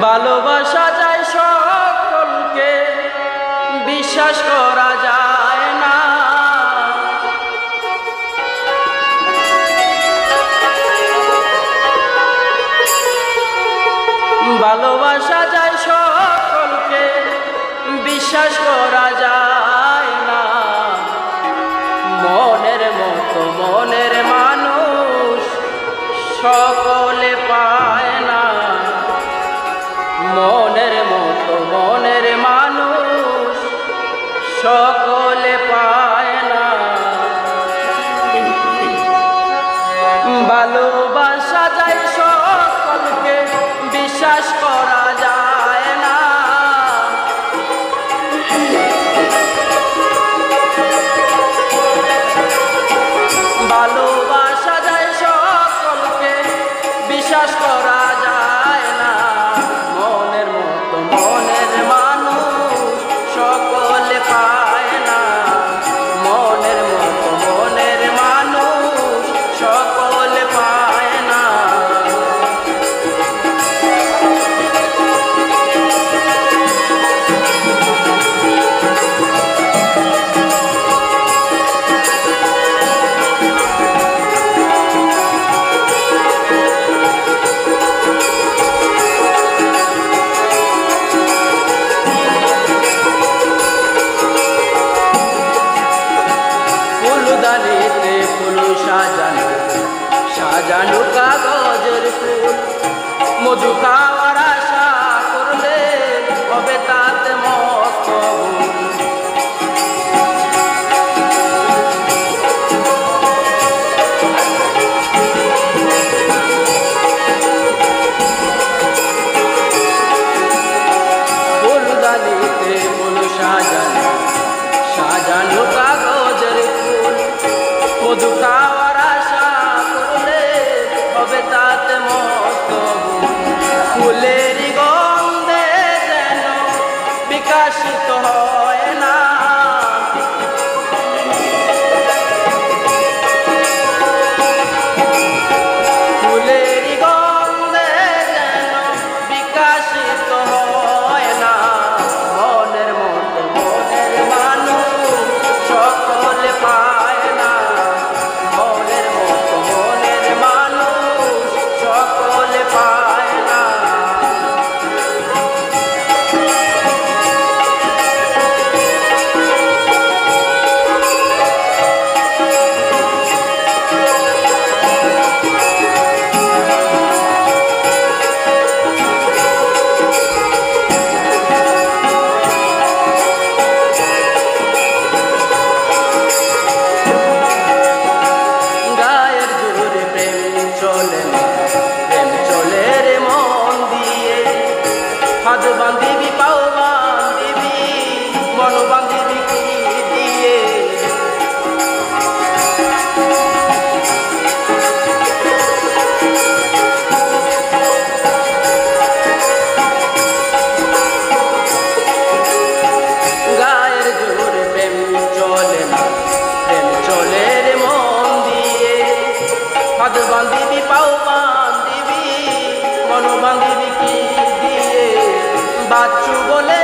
ভালোবাসা যায় সকলকে, বিশ্বাস করা যায় না। ভালোবাসা যায় সকলকে, বিশ্বাস করা যায় না। মনের মতো মনের মানুষ সকলে পায় না। মনের মতো মনের মানুষ সকলে পায় না। ভালোবাসা যায় সকলকে, বিশ্বাস করা যায় না। ভালোবাসা যায় সকলকে, বিশ্বাস করা যায় না। মনের মতো মনের মানুষ সকলে পায় না। মনের মতো মনের মানুষ সকলে পায় না। ফুলদানিতে ফুল সাজানো, সাজানো কাগজের ফুল। মধু খাওয়ার আশা করলে হবে তাতে মস্ত ভুল। ফুলদানিতে ফুল সাজানো, সাজানো কাগজের ফুল। মধু খাওয়ার আশা করলে হবে তাতে মস্ত ভুল। ফুলের গন্ধে যেন বিকাশিত হয় না। ফুলের গন্ধে যেন বিকাশিত হয় না। মনের মতো মনের মানুষ সকলে পায় না। মনের মতো মনের মানুষ সকলে পায় না। গায়ের জোরে প্রেম চলে না, প্রেম চলে রে মন দিয়ে। হাত বান্ধিবি পাও বান্ধিবি, মন বান্ধিবি কি দিয়ে। গায়ের জোরে প্রেম চলে না, প্রেম চলে রে মন দিয়ে। হাত বান্ধিবি পাও বান্ধিবি, মন বান্ধিবি কি দিয়ে। বাচ্চু বলে